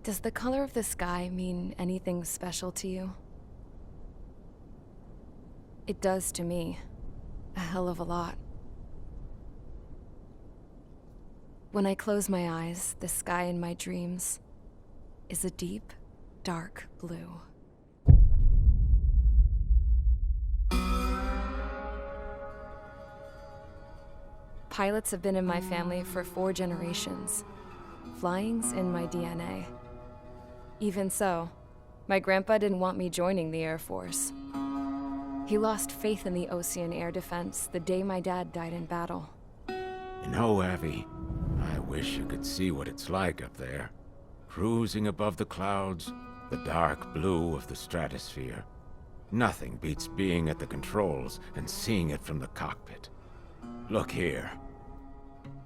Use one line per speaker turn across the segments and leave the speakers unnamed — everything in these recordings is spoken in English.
Does the color of the sky mean anything special to you? It does to me. A hell of a lot. When I close my eyes, the sky in my dreams is a deep, dark blue. Pilots have been in my family for 4 generations. Flying's in my DNA. Even so, my grandpa didn't want me joining the Air Force. He lost faith in the Osean air defense the day my dad died in battle.
You know, Abby, I wish you could see what it's like up there. Cruising above the clouds, the dark blue of the stratosphere. Nothing beats being at the controls and seeing it from the cockpit. Look here.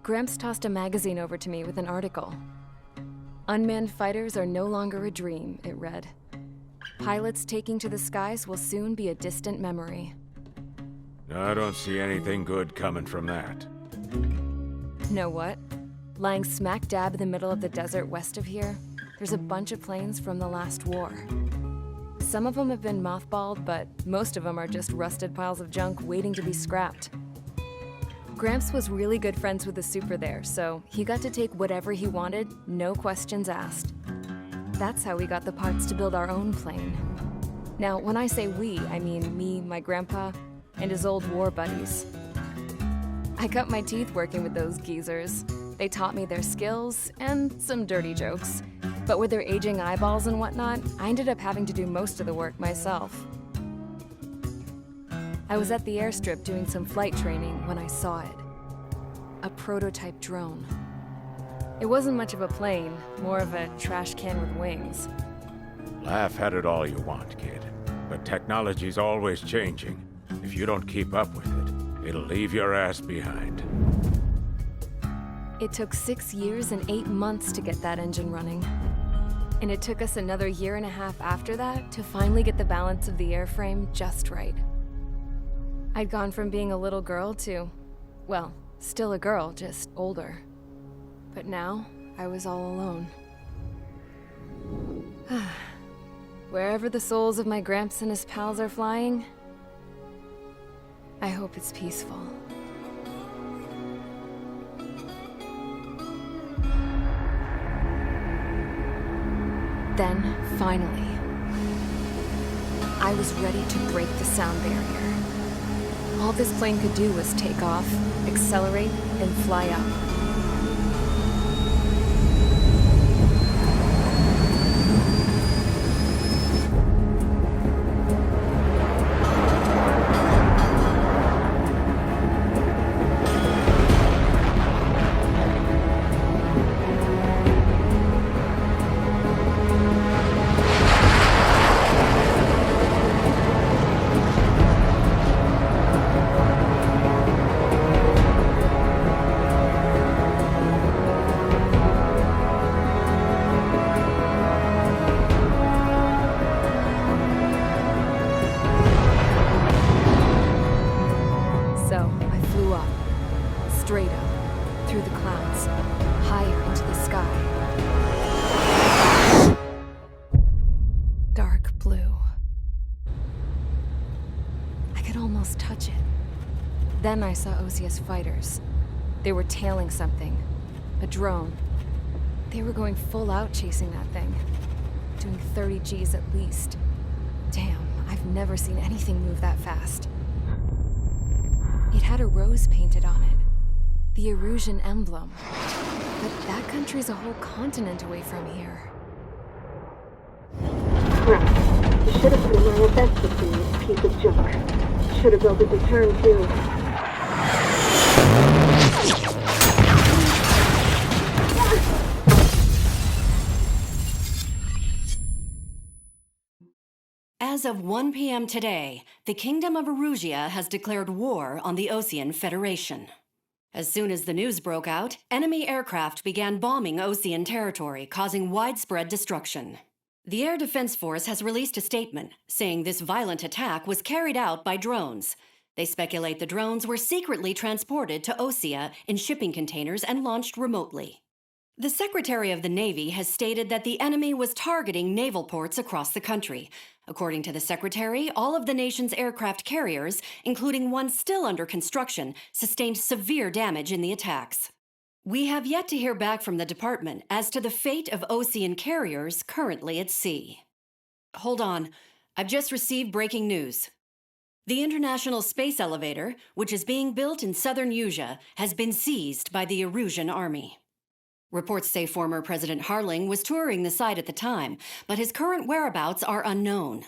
Gramps tossed a magazine over to me with an article. Unmanned fighters are no longer a dream, it read. Pilots taking to the skies will soon be a distant memory.
I don't see anything good coming from that.
Know what? Lying smack dab in the middle of the desert west of here, there's a bunch of planes from the last war. Some of them have been mothballed, but most of them are just rusted piles of junk waiting to be scrapped. Gramps was really good friends with the super there, so he got to take whatever he wanted, no questions asked. That's how we got the parts to build our own plane. Now, when I say we, I mean me, my grandpa, and his old war buddies. I cut my teeth working with those geezers. They taught me their skills and some dirty jokes. But with their aging eyeballs and whatnot, I ended up having to do most of the work myself. I was at the airstrip doing some flight training when I saw it. A prototype drone. It wasn't much of a plane, more of a trash can with wings.
Laugh at it all you want, kid. But technology's always changing. If you don't keep up with it, it'll leave your ass behind.
It took 6 years and 8 months to get that engine running. And it took us another 1.5 years after that to finally get the balance of the airframe just right. I'd gone from being a little girl to, well, still a girl, just older. But now, I was all alone. Wherever the souls of my Gramps and his pals are flying, I hope it's peaceful. Then, finally, I was ready to break the sound barrier. All this plane could do was take off, accelerate, and fly up. So I flew up, straight up, through the clouds, higher into the sky. Dark blue. I could almost touch it. Then I saw Osea's fighters. They were tailing something. A drone. They were going full out chasing that thing. Doing 30 Gs at least. Damn, I've never seen anything move that fast. It had a rose painted on it. The Erusian emblem. But that country's a whole continent away from here.
Right. You should have put in my investment in this piece of junk. Should have built a return too.
As of 1 p.m. today, the Kingdom of Erusia has declared war on the Osean Federation. As soon as the news broke out, enemy aircraft began bombing Osean territory, causing widespread destruction. The Air Defense Force has released a statement saying this violent attack was carried out by drones. They speculate the drones were secretly transported to Osea in shipping containers and launched remotely. The Secretary of the Navy has stated that the enemy was targeting naval ports across the country. According to the Secretary, all of the nation's aircraft carriers, including one still under construction, sustained severe damage in the attacks. We have yet to hear back from the department as to the fate of Osean carriers currently at sea. Hold on. I've just received breaking news. The International Space Elevator, which is being built in southern Usea, has been seized by the Erusian Army. Reports say former President Harling was touring the site at the time, but his current whereabouts are unknown.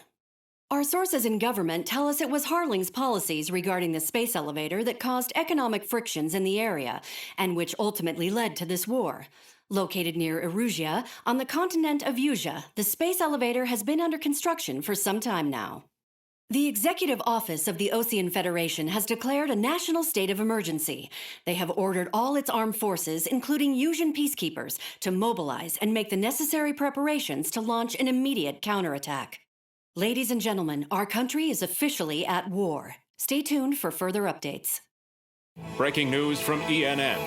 Our sources in government tell us it was Harling's policies regarding the space elevator that caused economic frictions in the area, and which ultimately led to this war. Located near Erusea, on the continent of Usea, the space elevator has been under construction for some time now. The Executive Office of the Osean Federation has declared a national state of emergency. They have ordered all its armed forces, including Usean peacekeepers, to mobilize and make the necessary preparations to launch an immediate counterattack. Ladies and gentlemen, our country is officially at war. Stay tuned for further updates.
Breaking news from ENN.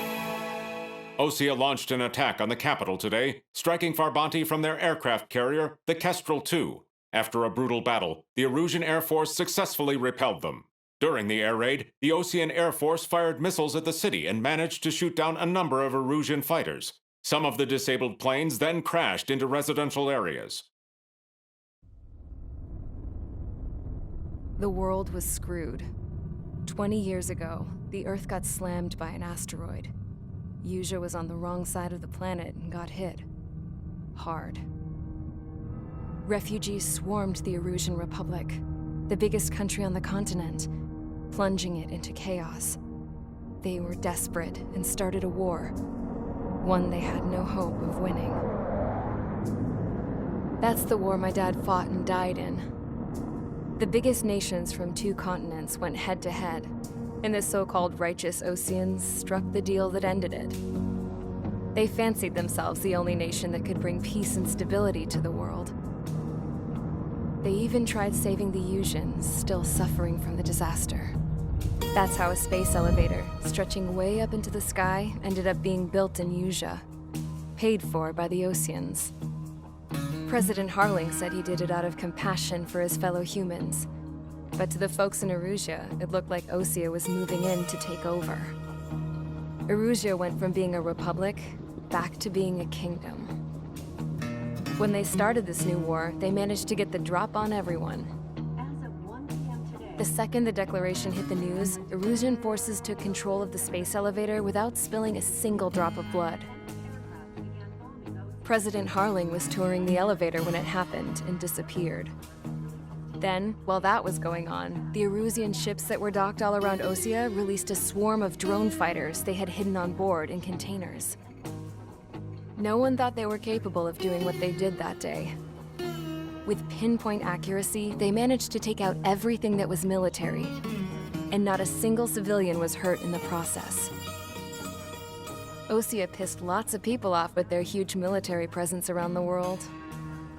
Osea launched an attack on the capital today, striking Farbanti from their aircraft carrier, the Kestrel II. After a brutal battle, the Erusian Air Force successfully repelled them. During the air raid, the Osean Air Force fired missiles at the city and managed to shoot down a number of Erusian fighters. Some of the disabled planes then crashed into residential areas.
The world was screwed. 20 years ago, the Earth got slammed by an asteroid. Usea was on the wrong side of the planet and got hit. Hard. Refugees swarmed the Erusian Republic, the biggest country on the continent, plunging it into chaos. They were desperate and started a war, one they had no hope of winning. That's the war my dad fought and died in. The biggest nations from 2 continents went head-to-head, and the so-called righteous Oseans struck the deal that ended it. They fancied themselves the only nation that could bring peace and stability to the world. They even tried saving the Useans, still suffering from the disaster. That's how a space elevator, stretching way up into the sky, ended up being built in Usea, paid for by the Oseans. President Harling said he did it out of compassion for his fellow humans. But to the folks in Erusea, it looked like Osea was moving in to take over. Erusea went from being a republic back to being a kingdom. When they started this new war, they managed to get the drop on everyone.
As of 1 p.m. today,
The second the declaration hit the news, Erusian forces took control of the space elevator without spilling a single drop of blood. President Harling was touring the elevator when it happened and disappeared. Then, while that was going on, the Erusian ships that were docked all around Osea released a swarm of drone fighters they had hidden on board in containers. No one thought they were capable of doing what they did that day. With pinpoint accuracy, they managed to take out everything that was military, and not a single civilian was hurt in the process. Osea pissed lots of people off with their huge military presence around the world.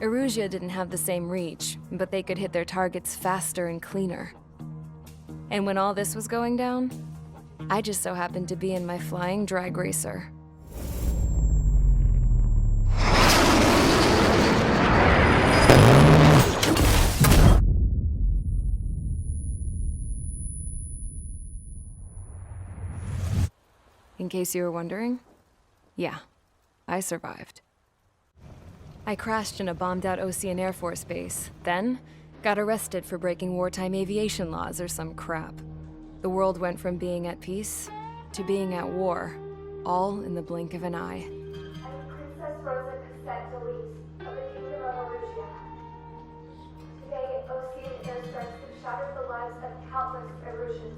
Erusea didn't have the same reach, but they could hit their targets faster and cleaner. And when all this was going down, I just so happened to be in my flying drag racer. In case you were wondering, yeah, I survived. I crashed in a bombed-out Osean Air Force base, then got arrested for breaking wartime aviation laws or some crap. The world went from being at peace to being at war, all in the blink of an eye.
I am Princess Rosa Cassette Delis of the Kingdom of Erusea. Today, Osean airstrikes have shattered the lives of countless Erusians.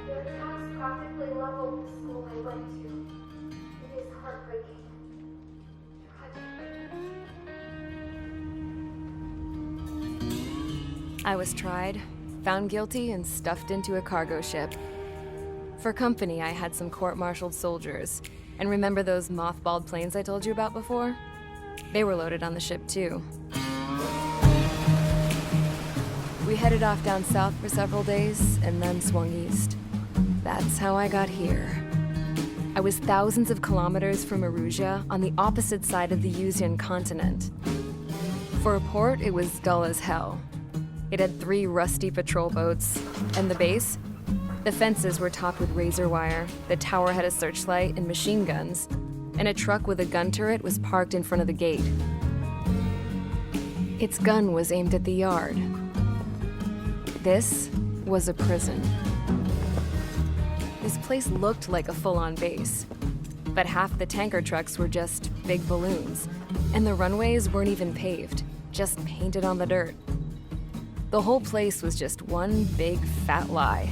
Their attacks practically leveled the school I went to. It is heartbreaking. Tragic.
I was tried, found guilty, and stuffed into a cargo ship. For company, I had some court-martialed soldiers. And remember those mothballed planes I told you about before? They were loaded on the ship, too. We headed off down south for several days, and then swung east. That's how I got here. I was thousands of kilometers from Erusia on the opposite side of the Yuzian continent. For a port, it was dull as hell. It had 3 rusty patrol boats, and the base? The fences were topped with razor wire, the tower had a searchlight and machine guns, and a truck with a gun turret was parked in front of the gate. Its gun was aimed at the yard. This was a prison. This place looked like a full-on base, but half the tanker trucks were just big balloons, and the runways weren't even paved, just painted on the dirt. The whole place was just one big fat lie.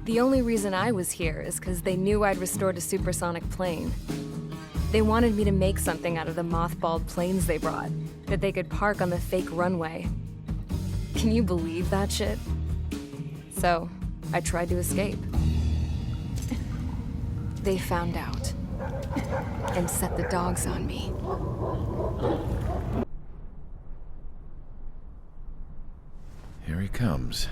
The only reason I was here is because they knew I'd restored a supersonic plane. They wanted me to make something out of the mothballed planes they brought, that they could park on the fake runway. Can you believe that shit? So, I tried to escape. They found out and set the dogs on me.
Here he comes.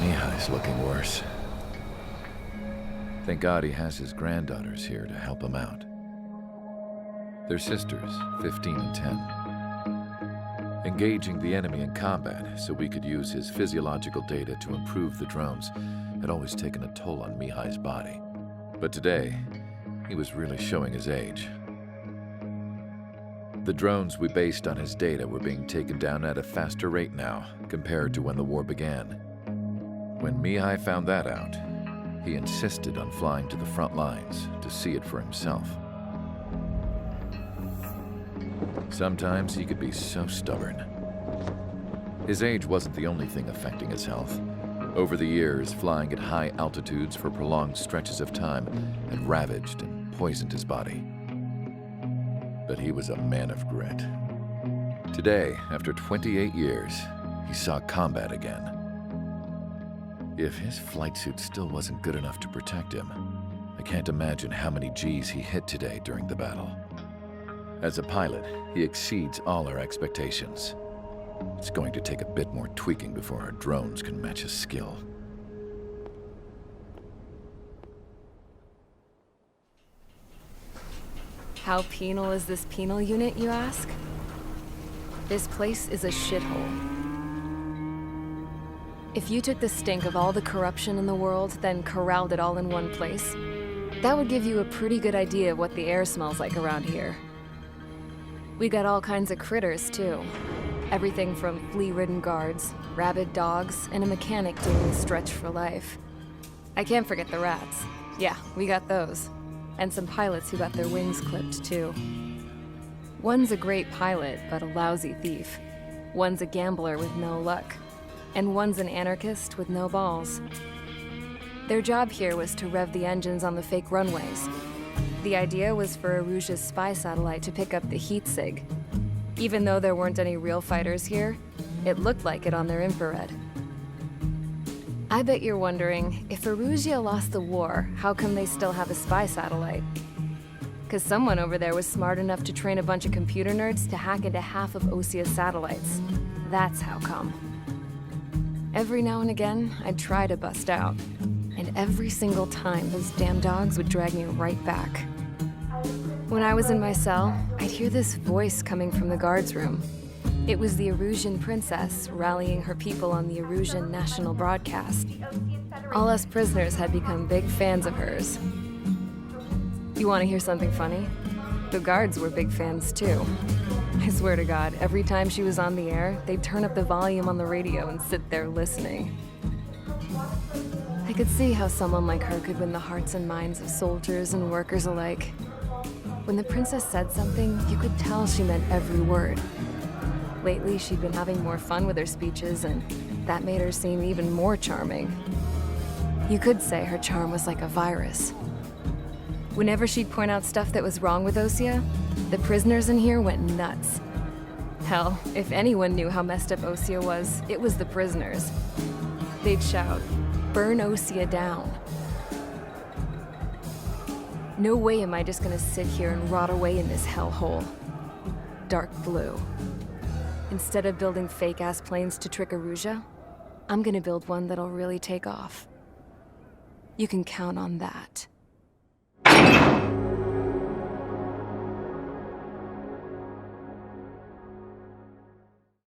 Mihai's looking worse. Thank God he has his granddaughters here to help him out. They're sisters, 15 and 10. Engaging the enemy in combat so we could use his physiological data to improve the drones had always taken a toll on Mihai's body. But today, he was really showing his age. The drones we based on his data were being taken down at a faster rate now compared to when the war began. When Mihai found that out, he insisted on flying to the front lines to see it for himself. Sometimes he could be so stubborn. His age wasn't the only thing affecting his health. Over the years, flying at high altitudes for prolonged stretches of time had ravaged and poisoned his body. But he was a man of grit. Today, after 28 years, he saw combat again. If his flight suit still wasn't good enough to protect him, I can't imagine how many Gs he hit today during the battle. As a pilot, he exceeds all our expectations. It's going to take a bit more tweaking before our drones can match his skill.
How penal is this penal unit, you ask? This place is a shithole. If you took the stink of all the corruption in the world, then corralled it all in one place, that would give you a pretty good idea of what the air smells like around here. We got all kinds of critters, too. Everything from flea-ridden guards, rabid dogs, and a mechanic doing the stretch for life. I can't forget the rats. Yeah, we got those. And some pilots who got their wings clipped, too. One's a great pilot, but a lousy thief. One's a gambler with no luck. And one's an anarchist with no balls. Their job here was to rev the engines on the fake runways. The idea was for Erusia's spy satellite to pick up the heat sig. Even though there weren't any real fighters here, it looked like it on their infrared. I bet you're wondering, if Erusia lost the war, how come they still have a spy satellite? 'Cause someone over there was smart enough to train a bunch of computer nerds to hack into half of Osia's satellites. That's how come. Every now and again, I'd try to bust out. And every single time, those damn dogs would drag me right back. When I was in my cell, I'd hear this voice coming from the guards room. It was the Erusian princess rallying her people on the Erusian national broadcast. All us prisoners had become big fans of hers. You want to hear something funny? The guards were big fans too. I swear to God, every time she was on the air, they'd turn up the volume on the radio and sit there listening. I could see how someone like her could win the hearts and minds of soldiers and workers alike. When the princess said something, you could tell she meant every word. Lately, she'd been having more fun with her speeches, and that made her seem even more charming. You could say her charm was like a virus. Whenever she'd point out stuff that was wrong with Osia, the prisoners in here went nuts. Hell, if anyone knew how messed up Osia was, it was the prisoners. They'd shout, "Burn Osia down." No way am I just gonna sit here and rot away in this hellhole. dark blue. Instead of building fake-ass planes to trick Erusea, I'm gonna build one that'll really take off. You can count on that.